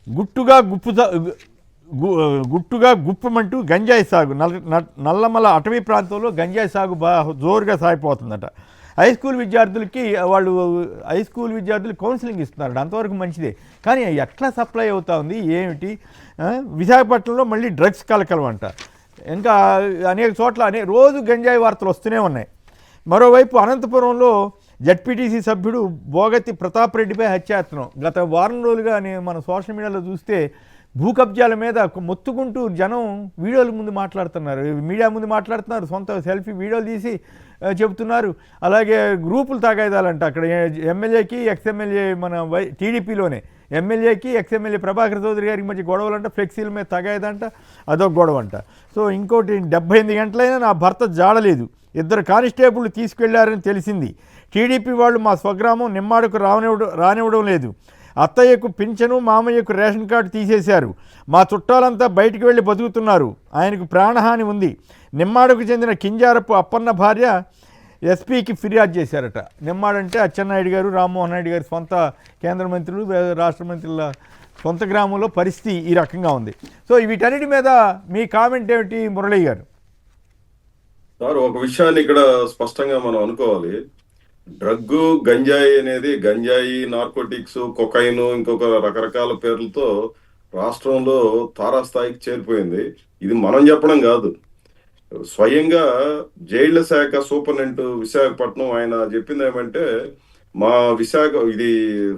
గుట్టుగా గుట్టుగా గుప్పమంటూ గంజాయి సాగు నల్లమల అటవీ ప్రాంతంలో గంజాయి సాగు జోరుగా సాగిపోతుందట. హై స్కూల్ విద్యార్థులు కౌన్సిలింగ్ ఇస్తున్నారు, అంతవరకు మంచిదే. కానీ ఎట్లా సప్లై అవుతా ఉంది ఏమిటి? విశాఖపట్నంలో మళ్ళీ డ్రగ్స్ కలకలం అంట. ఇంకా అనేక చోట్ల రోజు గంజాయి వార్తలు వస్తూనే ఉన్నాయి. మరోవైపు అనంతపురంలో జడ్పీటీసీ సభ్యుడు బోగతి ప్రతాప్ రెడ్డిపై హత్యాయత్నం. గత వారం రోజులుగా మన సోషల్ మీడియాలో చూస్తే భూ కబ్జాల మీద మొత్తుకుంటూ జనం వీడియోల ముందు మాట్లాడుతున్నారు, మీడియా ముందు మాట్లాడుతున్నారు, సొంత సెల్ఫీ వీడియోలు తీసి చెబుతున్నారు. అలాగే గ్రూపులు తగాయిదాలంట. అక్కడ ఎమ్మెల్యేకి ఎక్స్ఎమ్మెల్యే టీడీపీలోనే ఎమ్మెల్యేకి ఎక్స్ఎమ్మెల్యే ప్రభాకర్ చౌదరి గారికి మధ్య గొడవలంట, ఫ్లెక్సీల మీద తగాయిదంట, అదొక గొడవ అంట. సో ఇంకోటి 78 గంటలైనా నా భర్త జాడలేదు, 2 కానిస్టేబుల్ తీసుకెళ్లారని తెలిసింది. టీడీపీ వాళ్ళు మా స్వగ్రామం నిమ్మాడకు రానివ్వడం లేదు. అత్తయ్యకు పింఛను, మామయ్యకు రేషన్ కార్డు తీసేశారు. మా చుట్టాలంతా బయటికి వెళ్ళి బతుకుతున్నారు. ఆయనకు ప్రాణహాని ఉంది. నిమ్మాడకు చెందిన కింజారపు అప్పన్న భార్య ఎస్పీకి ఫిర్యాదు చేశారట. నిమ్మాడంటే అచ్చెన్నాయుడు గారు, రామ్మోహన్ నాయుడు గారు సొంత కేంద్ర మంత్రులు, రాష్ట్ర మంత్రుల సొంత గ్రామంలో పరిస్థితి ఈ రకంగా ఉంది. సో వీటన్నిటి మీద మీ కామెంట్ ఏమిటి మురళి గారు? సార్, ఒక విషయాన్ని ఇక్కడ స్పష్టంగా మనం అనుకోవాలి. డ్రగ్గు గంజాయి అనేది గంజాయి, నార్కోటిక్స్, కొకైన్, ఇంకొక రకరకాల పేర్లతో రాష్ట్రంలో తారాస్థాయికి చేరిపోయింది. ఇది మనం చెప్పడం కాదు, స్వయంగా జైళ్ల శాఖ సూపరింటెండెంట్ విశాఖపట్నం ఆయన చెప్పింది ఏమంటే, మా ఇది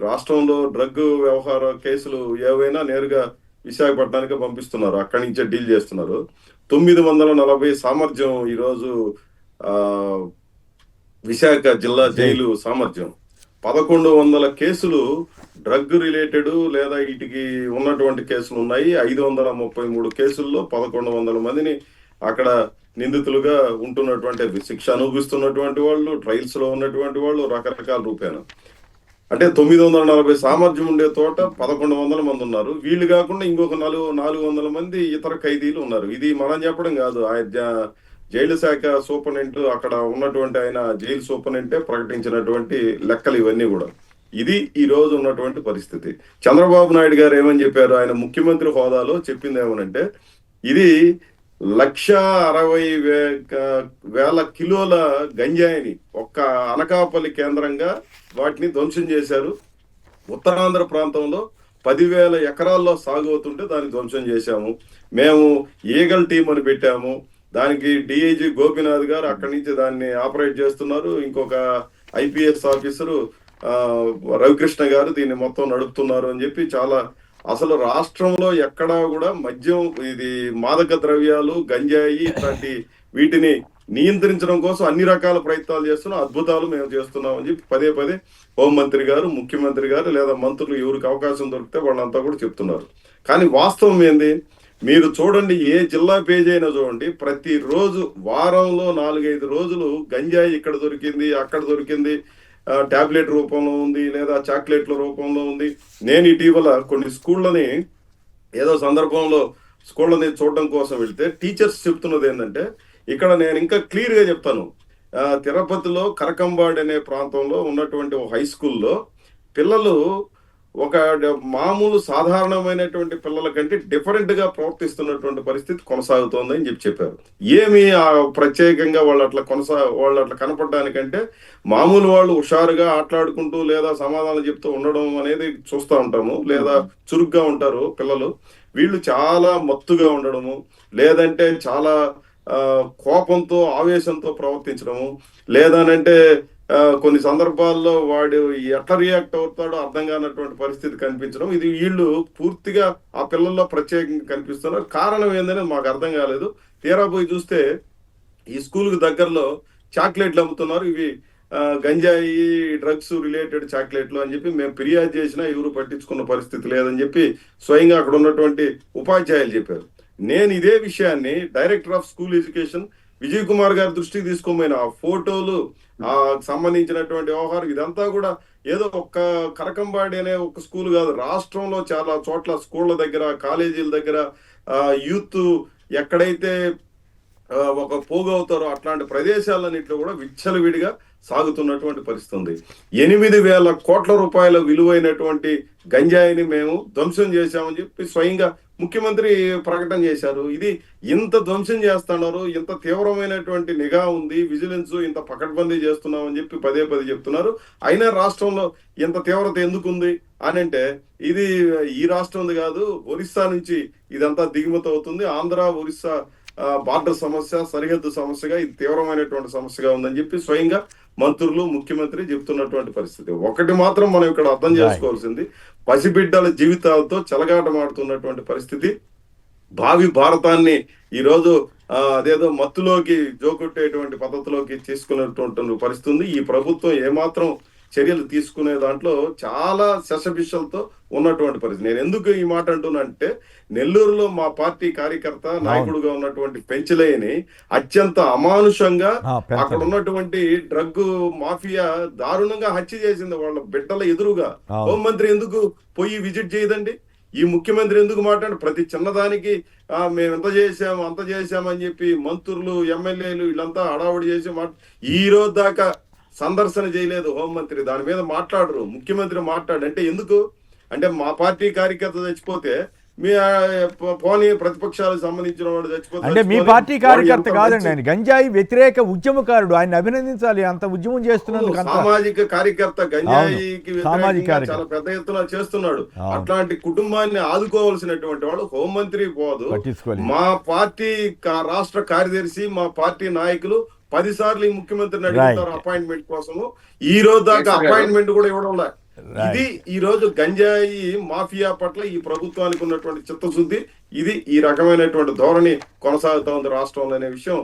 రాష్ట్రంలో డ్రగ్ వ్యవహార కేసులు ఏవైనా నేరుగా విశాఖపట్నానికి పంపిస్తున్నారు, అక్కడి నుంచే డీల్ చేస్తున్నారు. 940 సామర్థ్యం ఈరోజు విశాఖ జిల్లా జైలు సామర్థ్యం. 1100 కేసులు డ్రగ్ రిలేటెడ్ లేదా వీటికి ఉన్నటువంటి కేసులు ఉన్నాయి. 533 కేసుల్లో 1100 మందిని అక్కడ నిందితులుగా ఉంటున్నటువంటి, శిక్ష అనుభవిస్తున్నటువంటి వాళ్ళు, ట్రయల్స్ లో ఉన్నటువంటి వాళ్ళు, రకరకాల రూపేణ. అంటే 940 సామర్థ్యం ఉండే తోట 1100 మంది ఉన్నారు. వీళ్ళు కాకుండా ఇంకొక 400 మంది ఇతర ఖైదీలు ఉన్నారు. ఇది మనం చెప్పడం కాదు, జైలు శాఖ సూపరింటెండెంట్, అక్కడ ఉన్నటువంటి ఆయన జైలు సూపరింటెండెంటే ప్రకటించినటువంటి లెక్కలు ఇవన్నీ కూడా. ఇది ఈ రోజు ఉన్నటువంటి పరిస్థితి. చంద్రబాబు నాయుడు గారు ఏమని చెప్పారు, ఆయన ముఖ్యమంత్రి హోదాలో చెప్పింది ఏమనంటే, ఇది 1,60,000 కిలోల గంజాయిని ఒక్క అనకాపల్లి కేంద్రంగా వాటిని ధ్వంసం చేశారు. ఉత్తరాంధ్ర ప్రాంతంలో 10,000 ఎకరాల్లో సాగు అవుతుంటే దాన్ని ధ్వంసం చేశాము. మేము ఈగల్ టీం అని పెట్టాము, దానికి డిఐజీ గోపీనాథ్ గారు అక్కడి నుంచి దాన్ని ఆపరేట్ చేస్తున్నారు. ఇంకొక ఐపీఎస్ ఆఫీసరు రవికృష్ణ గారు దీన్ని మొత్తం నడుపుతున్నారు అని చెప్పి చాలా, అసలు రాష్ట్రంలో ఎక్కడా కూడా మద్యం, ఇది మాదక ద్రవ్యాలు, గంజాయి ఇట్లాంటి వీటిని నియంత్రించడం కోసం అన్ని రకాల ప్రయత్నాలు చేస్తున్నాం, అద్భుతాలు మేము చేస్తున్నాం అని చెప్పి పదే పదే హోంమంత్రి గారు, ముఖ్యమంత్రి గారు లేదా మంత్రులు ఎవరికి అవకాశం దొరికితే వాళ్ళంతా కూడా చెప్తున్నారు. కానీ వాస్తవం ఏంది, మీరు చూడండి, ఏ జిల్లా పేజీ అయినా చూడండి, ప్రతిరోజు వారంలో 4-5 రోజులు గంజాయి ఇక్కడ దొరికింది, అక్కడ దొరికింది, టాబ్లెట్ రూపంలో ఉంది, లేదా చాక్లెట్ల రూపంలో ఉంది. నేను ఇటీవల కొన్ని స్కూళ్ళని ఏదో సందర్భంలో స్కూళ్ళని చూడడం కోసం వెళ్తే టీచర్స్ చెప్తున్నది ఏంటంటే, ఇక్కడ నేను ఇంకా క్లియర్ గా చెప్తాను, తిరుపతిలో కరకంబాడి అనే ప్రాంతంలో ఉన్నటువంటి ఒక హై స్కూల్లో పిల్లలు ఒక మామూలు సాధారణమైనటువంటి పిల్లల కంటే డిఫరెంట్ గా ప్రవర్తిస్తున్నటువంటి పరిస్థితి కొనసాగుతోందని చెప్పారు. ఏమి ప్రత్యేకంగా వాళ్ళు అట్లా కనపడడానికంటే, మామూలు వాళ్ళు హుషారుగా ఆటలాడుకుంటూ లేదా సమాధానం చెప్తూ ఉండడం అనేది చూస్తూ ఉంటాము, లేదా చురుగ్గా ఉంటారు పిల్లలు. వీళ్ళు చాలా మత్తుగా ఉండడము, లేదంటే చాలా కోపంతో ఆవేశంతో ప్రవర్తించడము, లేదనంటే కొన్ని సందర్భాల్లో వాడు ఎట్లా రియాక్ట్ అవుతాడో అర్థం కానటువంటి పరిస్థితి కనిపించడం, ఇది వీళ్ళు పూర్తిగా ఆ పిల్లల్లో ప్రత్యేకంగా కనిపిస్తున్నారు. కారణం ఏందనేది మాకు అర్థం కాలేదు. తీరా పోయి చూస్తే ఈ స్కూల్కి దగ్గరలో చాక్లెట్లు అమ్ముతున్నారు, ఇవి గంజాయి డ్రగ్స్ రిలేటెడ్ చాక్లెట్లు అని చెప్పి మేము ఫిర్యాదు చేసినా ఎవరు పట్టించుకున్న పరిస్థితి లేదని చెప్పి స్వయంగా అక్కడ ఉన్నటువంటి ఉపాధ్యాయులు చెప్పారు. నేను ఇదే విషయాన్ని director of school education Vijay Kumar గారి దృష్టికి తీసుకోపోయిన, ఆ ఫోటోలు సంబంధించినటువంటి వ్యవహారం ఇదంతా కూడా ఏదో ఒక్క కరకంబాడి అనే ఒక స్కూల్ కాదు, రాష్ట్రంలో చాలా చోట్ల స్కూళ్ళ దగ్గర, కాలేజీల దగ్గర యూత్ ఎక్కడైతే ఒక పోగవుతారో అట్లాంటి ప్రదేశాలన్నింటిలో కూడా విచ్చలవిడిగా సాగుతున్నటువంటి పరిస్థితి ఉంది. 8,000 కోట్ల రూపాయల విలువైనటువంటి గంజాయిని మేము ధ్వంసం చేశామని చెప్పి స్వయంగా ముఖ్యమంత్రి ప్రకటన చేశారు. ఇది ఇంత ధ్వంసం చేస్తున్నారు, ఇంత తీవ్రమైనటువంటి నిఘా ఉంది, విజిలెన్స్ ఇంత పకడ్బందీ చేస్తున్నామని చెప్పి పదే పదే చెప్తున్నారు. అయినా రాష్ట్రంలో ఇంత తీవ్రత ఎందుకు ఉంది అని అంటే, ఇది ఈ రాష్ట్రం కాదు, ఒరిస్సా నుంచి ఇదంతా దిగుమతి అవుతుంది. ఆంధ్ర ఒరిస్సా బార్డర్ సమస్య, సరిహద్దు సమస్యగా ఇది తీవ్రమైనటువంటి సమస్యగా ఉందని చెప్పి స్వయంగా మంత్రులు, ముఖ్యమంత్రి చెప్తున్నటువంటి పరిస్థితి. ఒకటి మాత్రం మనం ఇక్కడ అర్థం చేసుకోవాల్సింది, పసిబిడ్డల జీవితాలతో చెలగాటమాడుతున్నటువంటి పరిస్థితి. భావి భారతాన్ని ఈరోజు అదేదో మత్తులోకి జోకొట్టేటువంటి పద్ధతిలోకి తీసుకునేటువంటి పరిస్థితి ఉంది. ఈ ప్రభుత్వం ఏమాత్రం చర్యలు తీసుకునే దాంట్లో చాలా శశబిషలతో ఉన్నటువంటి పరిస్థితి. నేను ఎందుకు ఈ మాట అంటున్నానంటే, నెల్లూరులో మా పార్టీ కార్యకర్త నాయకుడుగా ఉన్నటువంటి పెంచలేని అత్యంత అమానుషంగా అక్కడ ఉన్నటువంటి డ్రగ్ మాఫియా దారుణంగా హత్య చేసింది వాళ్ళ బిడ్డల ఎదురుగా. హోంమంత్రి ఎందుకు పోయి విజిట్ చేయదండి? ఈ ముఖ్యమంత్రి ఎందుకు మాట్లాడు? ప్రతి చిన్నదానికి మేము ఎంత చేశాము అంత చేశామని చెప్పి మంత్రులు, ఎమ్మెల్యేలు వీళ్ళంతా హడావుడి చేసి ఈ రోజు దాకా సందర్శన చేయలేదు హోంమంత్రి. దాని మీద మాట్లాడరు. ముఖ్యమంత్రి మాట్లాడు అంటే ఎందుకు అంటే, మా పార్టీ కార్యకర్త చచ్చిపోతే మీ పోనీ ప్రతిపక్షాలకు సంబంధించిన వాడు చచ్చిపోతే అంటే మీ పార్టీ కార్యకర్త కాదండి ఆయన, గంజాయి వ్యతిరేక ఉద్యమకారుడు. ఆయన అభినందించాలి, అంత ఉద్యమం చేస్తున్నందుకు. సామాజిక కార్యకర్త గంజాయికి వ్యతిరేకంగా చాలా పెద్ద ఎత్తున చేస్తున్నాడు. అట్లాంటి కుటుంబాన్ని ఆదుకోవాల్సినటువంటి వాడు హోంమంత్రి పోదు. మా పార్టీ రాష్ట్ర కార్యదర్శి, మా పార్టీ నాయకులు 10 సార్లు ఈ ముఖ్యమంత్రిని అడుగుతారు అపాయింట్మెంట్ కోసము. ఈ రోజు దాకా అపాయింట్మెంట్ కూడా ఇవ్వడం లేదు. ఇది ఈ రోజు గంజాయి మాఫియా పట్ల ఈ ప్రభుత్వానికి ఉన్నటువంటి చిత్తశుద్ధి. ఇది ఈ రకమైనటువంటి ధోరణి కొనసాగుతా ఉంది రాష్ట్రంలో అనే విషయం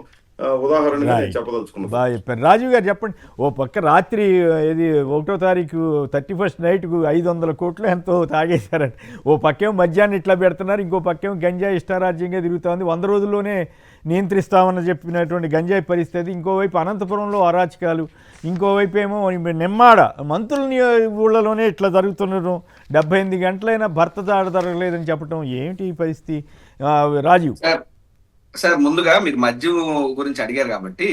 ఉదాహరణగా నేను చెప్పదలుచుకున్నాను. బాగా చెప్పారు. రాజీవ్ గారు చెప్పండి, ఓ పక్క రాత్రి ఇది 1వ తారీఖు 31st నైట్కు 500 కోట్లు ఎంతో తాగేశారంట. ఓ పక్కేమో మద్యాన్ని ఇట్లా పెడుతున్నారు, ఇంకో పక్కేమో గంజాయి ఇష్టారాజ్యంగా తిరుగుతుంది. 100 రోజుల్లోనే నియంత్రిస్తామని చెప్పినటువంటి గంజాయి పరిస్థితి. ఇంకోవైపు అనంతపురంలో అరాచకాలు, ఇంకోవైపు ఏమో నెమ్మాడ మంత్రుల ఊళ్ళలోనే ఇట్లా జరుగుతుండటం, 78 గంటలైనా భర్త జరగలేదని చెప్పడం. ఏమిటి ఈ పరిస్థితి రాజీవ్? సార్, ముందుగా మీరు మద్యం గురించి అడిగారు కాబట్టి,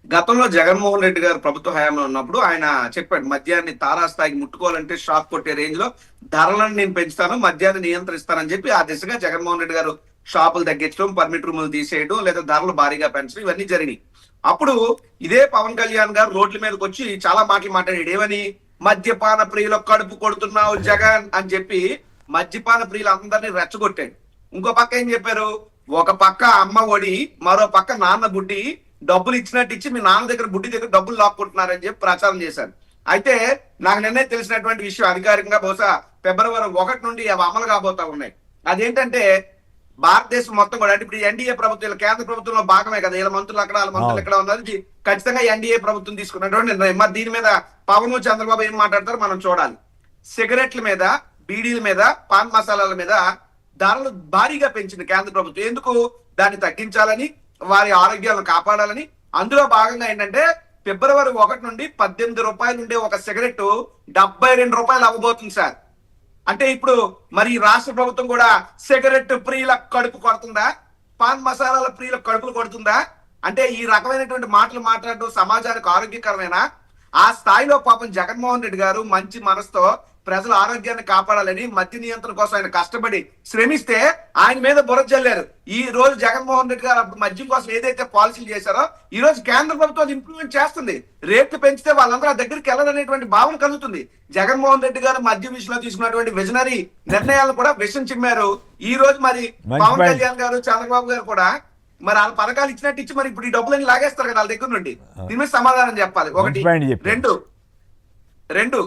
గతంలో జగన్మోహన్ రెడ్డి గారు ప్రభుత్వ హయాంలో ఉన్నప్పుడు ఆయన చెప్పాడు, మద్యాన్ని తారాస్థాయికి ముట్టుకోవాలంటే షాక్ కొట్టే రేంజ్ లో ధరలను నేను పెంచుతాను, మద్యాన్ని నియంత్రిస్తానని చెప్పి ఆ దిశగా జగన్మోహన్ రెడ్డి గారు షాపులు తగ్గించడం, పర్మిట్ రూములు తీసేయడం, లేదా ధరలు భారీగా పెంచడం, ఇవన్నీ జరిగినాయి. అప్పుడు ఇదే పవన్ కళ్యాణ్ గారు రోడ్ల మీదకి వచ్చి చాలా మాటలు మాట్లాడాడు. ఏమని? మద్యపాన ప్రియుల కడుపు కొడుతున్నావు జగన్ అని చెప్పి మద్యపాన ప్రియులు అందరినీ రెచ్చగొట్టాడు. ఇంకో పక్క ఏం చెప్పారు? ఒక పక్క అమ్మ ఒడి, మరో పక్క నాన్న బుడ్డి, డబ్బులు ఇచ్చినట్టు ఇచ్చి మీ నాన్న దగ్గర బుడ్డి దగ్గర డబ్బులు లాక్కుంటున్నారని చెప్పి ప్రచారం చేశారు. అయితే నాకు నిన్నే తెలిసినటువంటి విషయం, అధికారికంగా బహుశా ఫిబ్రవరి 1 నుండి అవి అమలు కాబోతా ఉన్నాయి. అదేంటంటే, భారతదేశం మొత్తం కూడా, అంటే ఇప్పుడు ఎన్డీఏ ప్రభుత్వం కేంద్ర ప్రభుత్వంలో భాగమే కదా, ఇలా మంత్రులు అక్కడ, వాళ్ళ మంత్రులు ఇక్కడ ఉన్నది ఖచ్చితంగా ఎన్డీఏ ప్రభుత్వం తీసుకున్నటువంటి నిర్ణయం. మరి దీని మీద పవన్, చంద్రబాబు ఏం మాట్లాడతారో మనం చూడాలి. సిగరెట్ల మీద, బీడీల మీద, పాన్ మసాలాల మీద ధరలు భారీగా పెంచింది కేంద్ర ప్రభుత్వం. ఎందుకు? దాన్ని తగ్గించాలని, వారి ఆరోగ్యాలను కాపాడాలని. అందులో భాగంగా ఏంటంటే, ఫిబ్రవరి 1 నుండి 18 రూపాయలు ఉండే ఒక సిగరెట్ 72 రూపాయలు అవ్వబోతుంది సార్. అంటే ఇప్పుడు మరి రాష్ట్ర ప్రభుత్వం కూడా సిగరెట్ ప్రియుల కడుపు కొడుతుందా? పాన్ మసాలాల ప్రియుల కడుపులు కొడుతుందా? అంటే ఈ రకమైనటువంటి మాటలు మాట్లాడడం సమాజానికి ఆరోగ్యకరమైన ఆ స్థాయిలో పాపం జగన్మోహన్ రెడ్డి గారు మంచి మనసుతో ప్రజల ఆరోగ్యాన్ని కాపాడాలని మద్య నియంత్రణ కోసం ఆయన కష్టపడి శ్రమిస్తే ఆయన మీద బురద జల్లారు. ఈ రోజు జగన్మోహన్ రెడ్డి గారు అప్పుడు మద్యం కోసం ఏదైతే పాలసీలు చేశారో ఈ రోజు కేంద్ర ప్రభుత్వం ఇంప్లిమెంట్ చేస్తుంది. రేట్లు పెంచితే వాళ్ళందరూ ఆ దగ్గరికి వెళ్ళాలనేటువంటి భావన కలుగుతుంది. జగన్మోహన్ రెడ్డి గారు మద్యం విషయంలో తీసుకున్నటువంటి విజనరీ నిర్ణయాలను కూడా విషం చిమ్మారు. ఈ రోజు మరి పవన్ కళ్యాణ్ గారు, చంద్రబాబు గారు కూడా మరి వాళ్ళ పథకాలు ఇచ్చినట్టు ఇచ్చి మరి ఇప్పుడు ఈ డబ్బులన్నీ లాగేస్తారు కదా వాళ్ళ దగ్గర నుండి. దీని మీద సమాధానం చెప్పాలి. ఒకటి. రెండు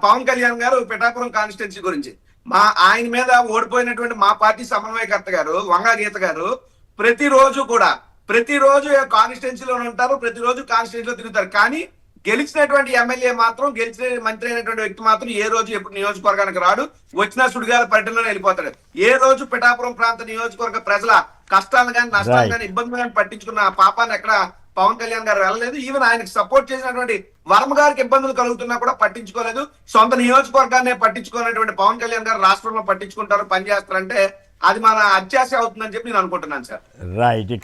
పవన్ కళ్యాణ్ గారు పిఠాపురం కాన్స్టిట్యున్సీ గురించి ఆయన మీద ఓడిపోయినటువంటి మా పార్టీ సమన్వయకర్త గారు వంగా గీత గారు ప్రతిరోజు కాన్స్టిట్యున్సీలో ఉంటారు, ప్రతిరోజు కాన్స్టిట్యున్సీలో తిరుగుతారు. కానీ గెలిచినటువంటి ఎమ్మెల్యే మాత్రం, గెలిచిన మంత్రి అయినటువంటి వ్యక్తి మాత్రం ఏ రోజు ఎప్పుడు నియోజకవర్గానికి రాడు, వచ్చిన సుడిగాల పర్యటనలో వెళ్ళిపోతాడు. ఏ రోజు పిఠాపురం ప్రాంత నియోజకవర్గ ప్రజల కష్టాలను కానీ, నష్టాలను కానీ, ఇబ్బందులు కానీ పట్టించుకున్న పాపాన్ని ఎక్కడ పవన్ కళ్యాణ్ గారు వెళ్ళలేదు. ఈవెన్ ఆయనకు సపోర్ట్ చేసినటువంటి వర్మ గారికి ఇబ్బందులు కలుగుతున్నా కూడా పట్టించుకోలేదు. సొంత నియోజకవర్గాన్ని పట్టించుకున్నటువంటి పవన్ కళ్యాణ్ గారు రాష్ట్రంలో పట్టించుకుంటారు, పనిచేస్తారంటే అది మన అత్యాశ అవుతుందని చెప్పి నేను అనుకుంటున్నాను సార్. రైట్.